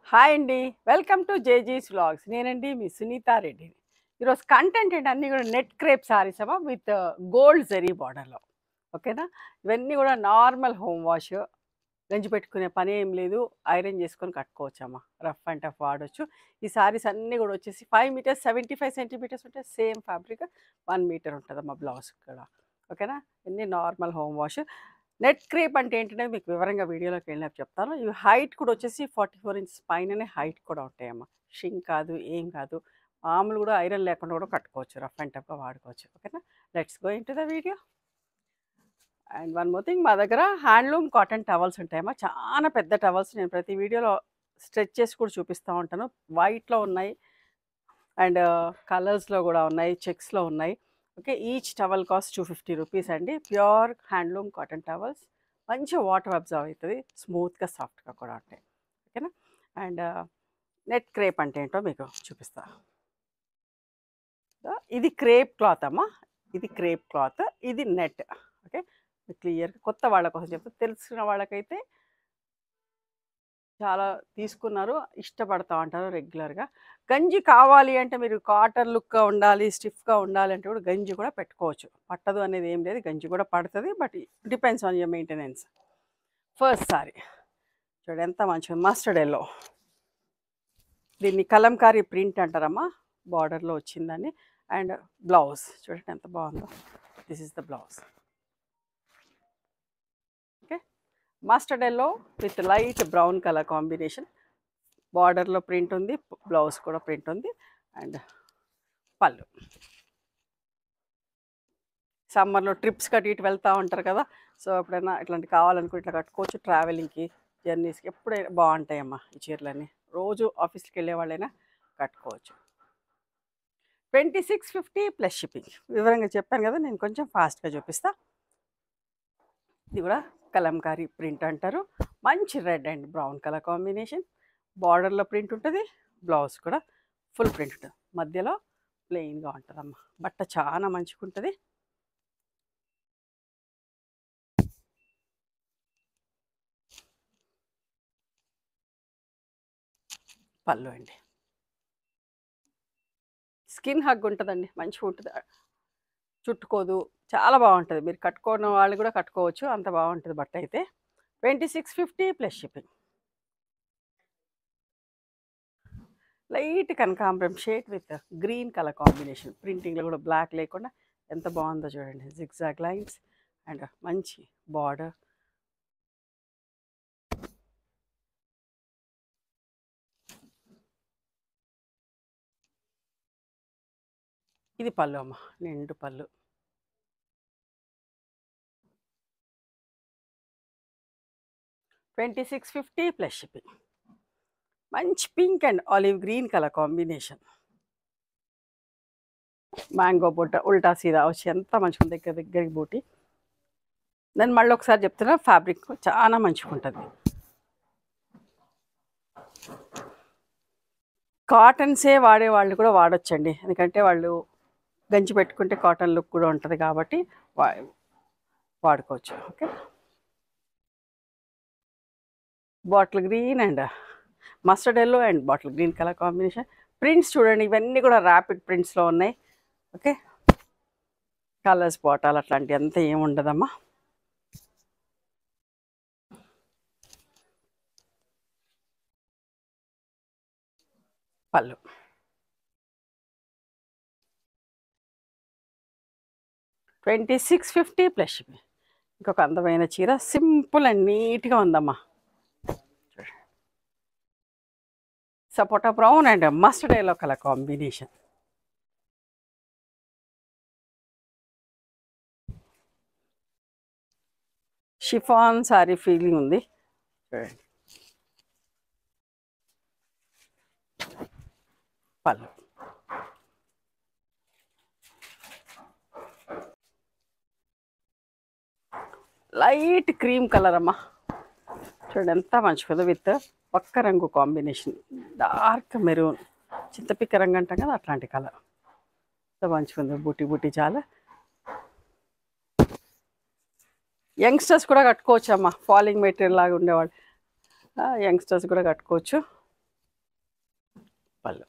Hi అండి. Welcome to జేజీస్ vlogs. నేనండి మీ సునీతా రెడ్డిని. ఈరోజు కంటెంట్ ఏంటి అన్నీ కూడా నెట్ క్రేప్ సారీస్ అమ్మా విత్ గోల్డ్ జరీ బార్డర్‌లో. ఓకేనా? ఇవన్నీ కూడా నార్మల్ హోమ్ వాష్. గంజి పెట్టుకునే పని ఏం లేదు. ఐరన్ చేసుకొని కట్టుకోవచ్చమ్మా. రఫ్ అండ్ టఫ్ వాడొచ్చు. ఈ సారీస్ అన్నీ కూడా వచ్చేసి 5 మీటర్స్ 75 సెంటీమీటర్స్ ఉంటాయి. సేమ్ ఫ్యాబ్రిక్ 1 మీటర్ ఉంటదమ్మా బ్లౌజ్ కూడా. ఓకేనా? ఇన్ని normal home wash. Net crepe అంటే ఏంటనేది మీకు వివరంగా వీడియోలోకి వెళ్ళినప్పుడు చెప్తాను. ఇవి హైట్ కూడా వచ్చేసి 44 ఇంచెస్ పైననే హైట్ కూడా ఉంటాయమ్మా. షింక్ కాదు, ఏం కాదు. మామూలు కూడా ఐరన్ లేకుండా కూడా కట్టుకోవచ్చు. రఫ్ అండ్ టఫ్‌గా వాడుకోవచ్చు. ఓకేనా? Let's go into the video. And one more thing, మా దగ్గర హ్యాండ్లూమ్ కాటన్ టవల్స్ ఉంటాయమ్మా. చాలా పెద్ద టవల్స్ నేను ప్రతి వీడియోలో స్ట్రెచ్ చేసి కూడా చూపిస్తూ ఉంటాను. వైట్‌లో ఉన్నాయి అండ్ కలర్స్‌లో కూడా ఉన్నాయి, చెక్స్‌లో ఉన్నాయి. Okay, each towel cost 250 rupees అండి. Pure handloom cotton towels. మంచిగా వాటర్ అబ్జర్వ్ అవుతుంది, స్మూత్గా సాఫ్ట్గా కూడా ఉంటాయి. ఓకేనా? అండ్ నెట్ క్రేప్ అంటే ఏంటో మీకు చూపిస్తా. ఇది క్రేప్ క్లాత్ అమ్మా. ఇది క్రేప్ క్లాత్, ఇది నెట్. ఓకే, క్లియర్గా కొత్త వాళ్ళ కోసం చెప్తా. తెలిసిన వాళ్ళకైతే చాలా తీసుకున్నారు, ఇష్టపడతా ఉంటారు రెగ్యులర్గా. గంజి కావాలి అంటే మీరు కాటన్ లుక్గా ఉండాలి, స్టిఫ్గా ఉండాలి అంటే కూడా గంజి కూడా పెట్టుకోవచ్చు. పట్టదు అనేది ఏం లేదు, గంజి కూడా పడుతుంది. But depends on your maintenance. First sorry చూడండి ఎంత మంచిగా మస్టర్డ్ ఎల్లో. దీన్ని కలంకారీ ప్రింట్ అంటారమ్మా. బార్డర్లో వచ్చిందని. అండ్ బ్లౌజ్ చూడండి ఎంత బాగుందో. This is the blouse. Okay, mustard yellow with light brown colour combination. బార్డర్లో ప్రింట్ ఉంది, బ్లౌజ్ కూడా ప్రింట్ ఉంది. అండ్ పళ్ళు. సమ్మర్లో ట్రిప్స్ కట్టి ఇటు వెళ్తూ ఉంటారు కదా, సో ఎప్పుడైనా ఇట్లాంటి కావాలనుకో ఇట్లా కట్టుకోవచ్చు. ట్రావెలింగ్కి, జర్నీస్కి ఎప్పుడైనా బాగుంటాయమ్మా ఈ చీరలన్నీ. రోజు ఆఫీస్కి వెళ్ళే వాళ్ళైనా కట్టుకోవచ్చు. 2650 ప్లస్ షిప్పింగ్. వివరంగా చెప్పాను కదా, నేను కొంచెం ఫాస్ట్గా చూపిస్తా. ఇది కూడా కలంకారీ ప్రింట్ అంటారు. మంచి red and brown colour combination. బార్డర్లో ప్రింట్ ఉంటుంది, బ్లౌజ్ కూడా ఫుల్ ప్రింట్ ఉంటుంది. మధ్యలో ప్లెయిన్గా ఉంటుందమ్మా. బట్ట చాలా మంచిగా ఉంటుంది. పళ్ళు అండి, స్కిన్ హగ్ ఉంటుందండి, మంచిగా ఉంటుంది, చుట్టుకోదు, చాలా బాగుంటుంది. మీరు కట్టుకోని వాళ్ళు కూడా కట్టుకోవచ్చు, అంత బాగుంటుంది బట్ట అయితే. 2650 ప్లస్ షిప్పింగ్. లైట్ కనకాంబరం shade with green colour combination. ప్రింటింగ్లో కూడా బ్లాక్ లేకుండా ఎంత బాగుందో చూడండి. జిగ్జాగ్ లైన్స్ అండ్ మంచి బార్డర్. ఇది పళ్ళు అమ్మ, నిండు పళ్ళు. $2650 ప్లస్ షిప్పింగ్. మంచి pink and olive green colour combination. Mango బుట్ట ఉల్టా సీదా వచ్చి ఎంత మంచిగా దగ్గర దగ్గరికి బూటి. నేను మళ్ళీ ఒకసారి చెప్తున్నా, ఫ్యాబ్రిక్ చాలా మంచిగా ఉంటుంది. కాటన్సే వాడే వాళ్ళు కూడా వాడొచ్చండి, ఎందుకంటే వాళ్ళు గంజి పెట్టుకుంటే కాటన్ లుక్ కూడా ఉంటుంది కాబట్టి వాడుకోవచ్చు. Okay, bottle green and mustard yellow and bottle green colour combination. Prints చూడండి, ఇవన్నీ కూడా ర్యాపిడ్ ప్రింట్స్లో ఉన్నాయి. ఓకే, కలర్స్ బాటాలు అట్లాంటివి అంతా ఏమి ఉండదమ్మా. పళ్ళు. $2650 ప్లస్. ఇంకొక అందమైన చీర, సింపుల్ అండ్ నీట్గా ఉందమ్మా. సపోటా brown and mustard yellow colour combination. Chiffon sari feeling ఉంది చూడండి. పళ్ళు. లైట్ క్రీమ్ కలర్ అమ్మా. చూడండి ఎంత మంచిగా విత్ పక్క రంగు కాంబినేషన్. డార్క్ మెరూన్, చింతపిక్క రంగు అంటాం కదా, అట్లాంటి కలర్. ఎంత మంచిగా ఉంది, బూటీ బూటీ చాలా. యంగ్స్టర్స్ కూడా కట్టుకోవచ్చు అమ్మా. ఫాలింగ్ మెటీరియల్ లాగా ఉండేవాళ్ళు యంగ్స్టర్స్ కూడా కట్టుకోవచ్చు. పళ్ళు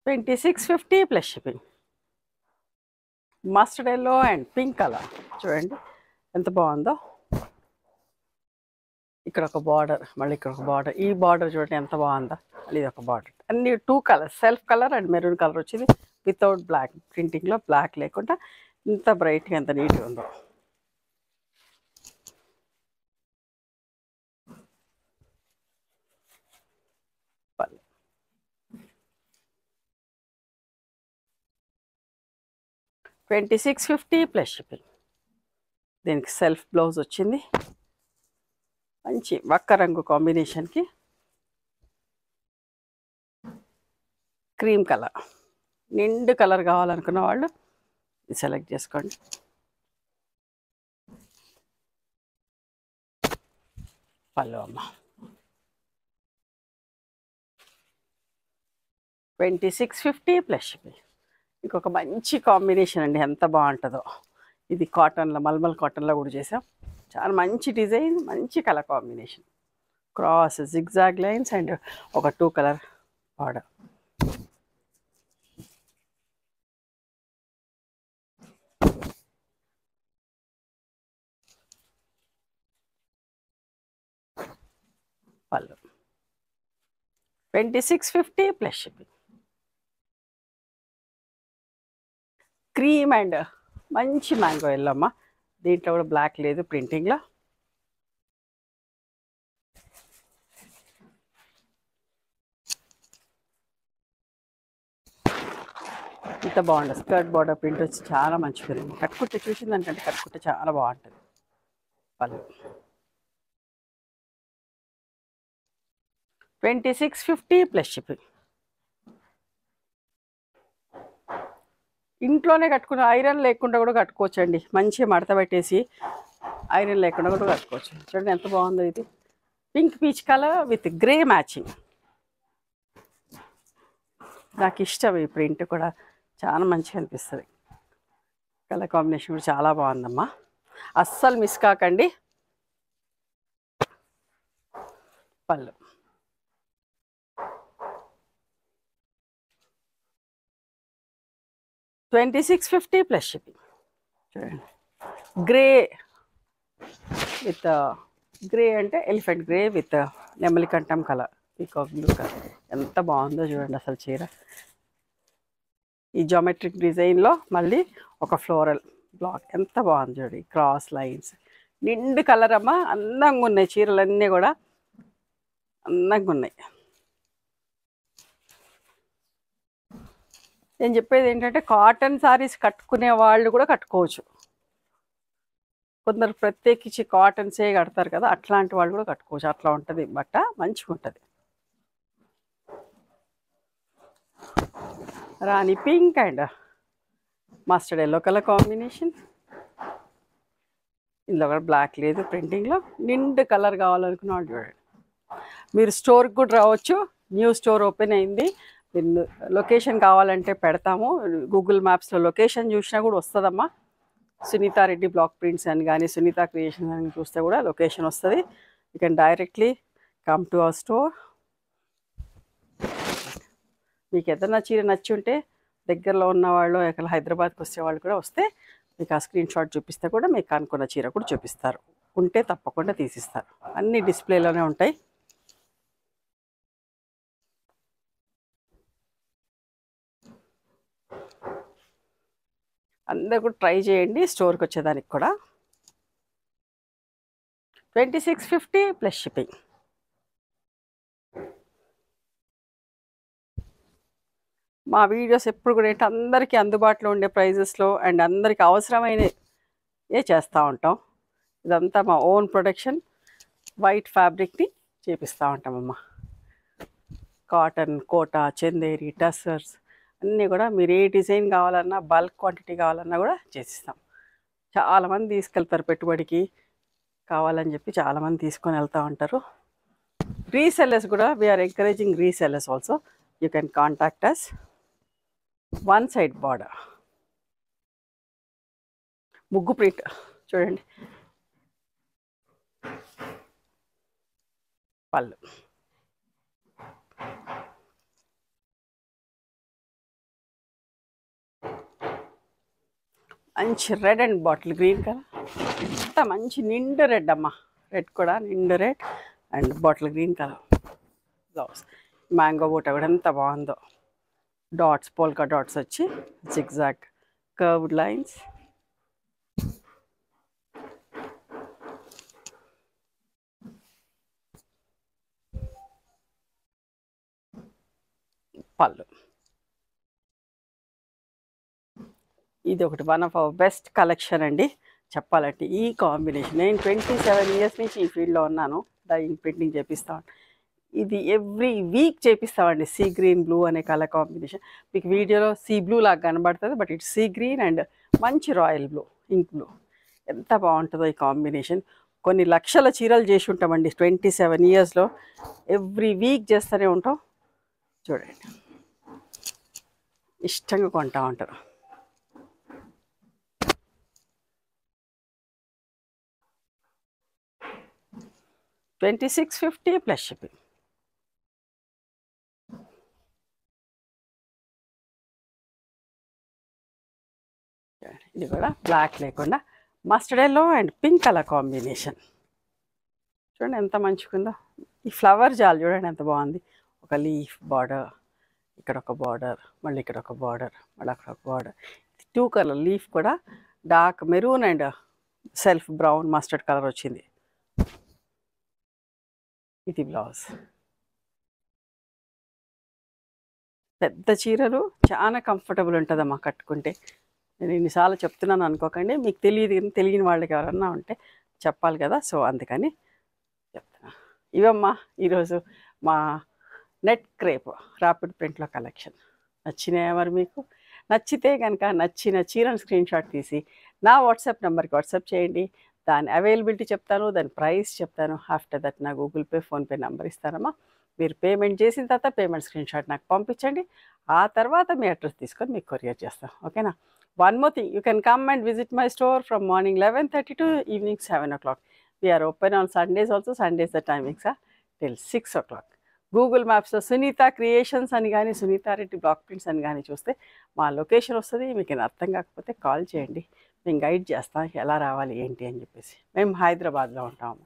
2650 plus shipping. Mustard yellow and pink colour చూడండి ఎంత బాగుందో. ఇక్కడ ఒక బార్డర్, మళ్ళీ ఇక్కడ ఒక బార్డర్, ఈ బార్డర్ చూడండి ఎంత బాగుందో. మళ్ళీ ఇది ఒక బార్డర్, అన్ని 2 colours, self colour and maroon colour వచ్చింది వితౌట్ బ్లాక్, ప్రింటింగ్లో బ్లాక్ లేకుండా ఇంత బ్రైట్గా ఎంత నీట్గా ఉందో. పళ్ళు 2650 ప్లస్ షిప్పింగ్. దీనికి సెల్ఫ్ బ్లౌజ్ వచ్చింది, మంచి వక్క రంగు కాంబినేషన్కి క్రీమ్ కలర్, నిండు కలర్ కావాలనుకున్న వాళ్ళు సెలెక్ట్ చేసుకోండి. పళ్ళు అమ్మ 2650 ప్లస్ షిప్పింగ్. ఇంకొక మంచి కాంబినేషన్ అండి, ఎంత బాగుంటుందో. ఇది కాటన్లో, మల్మల్ కాటన్లో కూడా చేసాం. చాలా మంచి డిజైన్, మంచి colour combination, cross zigzag lines and ఒక 2 కలర్ బార్డర్. పళ్ళు 2650 ప్లస్ షిప్పింగ్. క్రీమ్ అండ్ మంచి మ్యాంగో ఎల్లో అమ్మ, దీంట్లో కూడా బ్లాక్ లేదు ప్రింటింగ్లో. ఇంత బాగుంటుంది, స్కర్ట్ బార్డర్ ప్రింట్ వచ్చి చాలా మంచిగా ఉంది. కట్టుకుంటే చూసిందానికంటే కట్టుకుంటే చాలా బాగుంటుంది. పళ్ళు 2650 ప్లస్ షిప్పింగ్. ఇంట్లోనే కట్టుకున్న, ఐరన్ లేకుండా కూడా కట్టుకోవచ్చు అండి. మంచిగా మడత పెట్టేసి ఐరన్ లేకుండా కూడా కట్టుకోవచ్చు. చూడండి ఎంత బాగుందో. ఇది pink peach colour with grey matching. నాకు ఇష్టం ఈ ప్రింట్ కూడా, చాలా మంచిగా అనిపిస్తుంది. కలర్ కాంబినేషన్ కూడా చాలా బాగుందమ్మా, అస్సలు మిస్ కాకండి. పళ్ళు 2650 ప్లస్ షిప్పింగ్. చూడండి గ్రే విత్, గ్రే అంటే ఎలిఫెంట్ గ్రే విత్ నెమలి కంఠం కలర్, పీకాక్ బ్లూ కలర్, ఎంత బాగుందో చూడండి అసలు చీర. ఈ జామెట్రిక్ డిజైన్లో మళ్ళీ ఒక ఫ్లోరల్ బ్లాక్, ఎంత బాగుంది చూడండి. క్రాస్ లైన్స్, నిండు కలర్ అమ్మ, అందంగా ఉన్నాయి చీరలన్నీ కూడా, అందంగా ఉన్నాయి. నేను చెప్పేది ఏంటంటే కాటన్ శారీస్ కట్టుకునే వాళ్ళు కూడా కట్టుకోవచ్చు. కొందరు ప్రత్యేకించి కాటన్సే కడతారు కదా, అట్లాంటి వాళ్ళు కూడా కట్టుకోవచ్చు. అట్లా ఉంటుంది బట్ట, మంచిగా ఉంటుంది. రాణి pink and mustard yellow colour combination. ఇందులో కూడా బ్లాక్ లేదు ప్రింటింగ్లో. నిండు కలర్ కావాలనుకున్న వాళ్ళు చూడండి. మీరు స్టోర్కి కూడా రావచ్చు, న్యూ స్టోర్ ఓపెన్ అయింది. లొకేషన్ కావాలంటే పెడతాము, గూగుల్ మ్యాప్స్లో లొకేషన్ చూసినా కూడా వస్తుందమ్మా. సునీతారెడ్డి బ్లాక్ ప్రింట్స్ అని కానీ సునీత క్రియేషన్ అని చూస్తే కూడా లొకేషన్ వస్తుంది. You can directly come to our store. మీకు ఏదైనా చీర నచ్చి ఉంటే దగ్గరలో ఉన్న వాళ్ళు, ఇక్కడ హైదరాబాద్కి వచ్చే వాళ్ళు కూడా వస్తే మీకు ఆ స్క్రీన్ షాట్ చూపిస్తే కూడా మీకు అనుకున్న చీర కూడా చూపిస్తారు. ఉంటే తప్పకుండా తీసిస్తారు. అన్ని డిస్ప్లేలోనే ఉంటాయి. అందరూ కూడా ట్రై చేయండి స్టోర్కి వచ్చేదానికి కూడా. 2650 ప్లస్ షిప్పింగ్. మా వీడియోస్ ఎప్పుడు కూడా ఏంటి అందరికీ అందుబాటులో ఉండే ప్రైజెస్లో అండ్ అందరికీ అవసరమైనవే చేస్తూ ఉంటాం. ఇదంతా మా ఓన్ ప్రొడక్షన్, వైట్ ఫ్యాబ్రిక్ని చేపిస్తూ ఉంటామమ్మా. కాటన్, కోటా, చందేరి, టస్సర్స్ అన్నీ కూడా మీరు ఏ డిజైన్ కావాలన్నా, బల్క్ క్వాంటిటీ కావాలన్నా కూడా చేసిస్తాం. చాలామంది తీసుకెళ్తారు పెట్టుబడికి కావాలని చెప్పి, చాలామంది తీసుకొని వెళ్తూ ఉంటారు. రీసెల్లర్స్ కూడా, we are encouraging resellers also. You can contact us. One side border, ముగ్గు ప్రింట్ చూడండి. పళ్ళు. మంచి red and bottle green colour, అంత మంచి నిండు రెడ్ అమ్మ, రెడ్ కూడా నిండు red and bottle green colour blouse. Mango బూట కూడా ఎంత బాగుందో, డాట్స్ పోల్కా డాట్స్ వచ్చి జిగ్జాగ్ కర్వ్డ్ లైన్స్. పళ్ళు. ఇది ఒకటి one of our best collection అండి చెప్పాలంటే. ఈ కాంబినేషన్ నేను 27 ఇయర్స్ నుంచి ఈ ఫీల్డ్లో ఉన్నాను, డైయింగ్ ప్రింటింగ్ చేపిస్తాను. ఇది ఎవ్రీ వీక్ చేపిస్తామండి. సీ గ్రీన్ బ్లూ అనే కలర్ కాంబినేషన్ మీకు వీడియోలో సీ బ్లూ లాగా కనబడుతుంది, but it's sea green and మంచి రాయల్ బ్లూ, ఇంక్ బ్లూ. ఎంత బాగుంటుందో ఈ కాంబినేషన్. కొన్ని లక్షల చీరలు చేసి ఉంటామండి 27 ఇయర్స్లో, ఎవ్రీ వీక్ చేస్తూనే ఉంటాం. చూడండి, ఇష్టంగా కొంటా ఉంటారు. $26.50 ప్లస్ షిప్పింగ్. ఇది కూడా బ్లాక్ లేకుండా mustard yellow and pink colour combination. చూడండి ఎంత మంచిగుందో. ఈ ఫ్లవర్ జాల్ చూడండి ఎంత బాగుంది. ఒక లీఫ్ బార్డర్, ఇక్కడ ఒక బార్డర్, మళ్ళీ ఇక్కడ ఒక బార్డర్, మళ్ళీ అక్కడ ఒక బార్డర్. 2 కలర్ లీఫ్ కూడా dark maroon and self brown mustard colour వచ్చింది. ఇది బ్లౌజ్. పెద్ద చీరలు చాలా కంఫర్టబుల్ ఉంటుందమ్మా కట్టుకుంటే. నేను ఇన్నిసార్లు చెప్తున్నాను అనుకోకండి, మీకు తెలియని వాళ్ళకి ఎవరన్నా ఉంటే చెప్పాలి కదా, సో అందుకని చెప్తున్నా. ఇవమ్మా ఈరోజు మా నెట్ క్రేప్ రాపిడ్ ప్రింట్లో కలెక్షన్. నచ్చినాయా మరి మీకు? నచ్చితే కనుక నచ్చిన చీరను స్క్రీన్ షాట్ తీసి నా వాట్సాప్ నెంబర్కి వాట్సాప్ చేయండి. దాని అవైలబిలిటీ చెప్తాను, దాని ప్రైస్ చెప్తాను. ఆఫ్టర్ దట్ నా గూగుల్ పే, ఫోన్పే నెంబర్ ఇస్తానమ్మా. మీరు పేమెంట్ చేసిన తర్వాత పేమెంట్ స్క్రీన్ షాట్ నాకు పంపించండి. ఆ తర్వాత మీ అడ్రస్ తీసుకొని మీకు కొరియర్ చేస్తాను, ఓకేనా? One more thing, you can come and visit my store from morning 11:30 to evening 7 o'clock. We are open on Sundays also. Sundays the timings are till 6 o'clock. Google మ్యాప్స్లో Sunitha creations అని కానీ Sunitha Reddy block prints అని కానీ చూస్తే మా location వస్తుంది. మీకు అర్థం కాకపోతే కాల్ చేయండి, మేము గైడ్ చేస్తాం ఎలా రావాలి ఏంటి అని చెప్పేసి. మేము హైదరాబాద్లో ఉంటాము,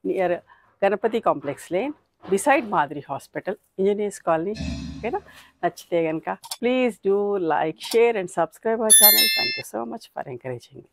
near Ganapathi complex lane, beside Madri Hospital, Engineers Colony. ఓకేనా? నచ్చితే కనుక please do like, share and subscribe our channel. Thank you so much for encouraging me.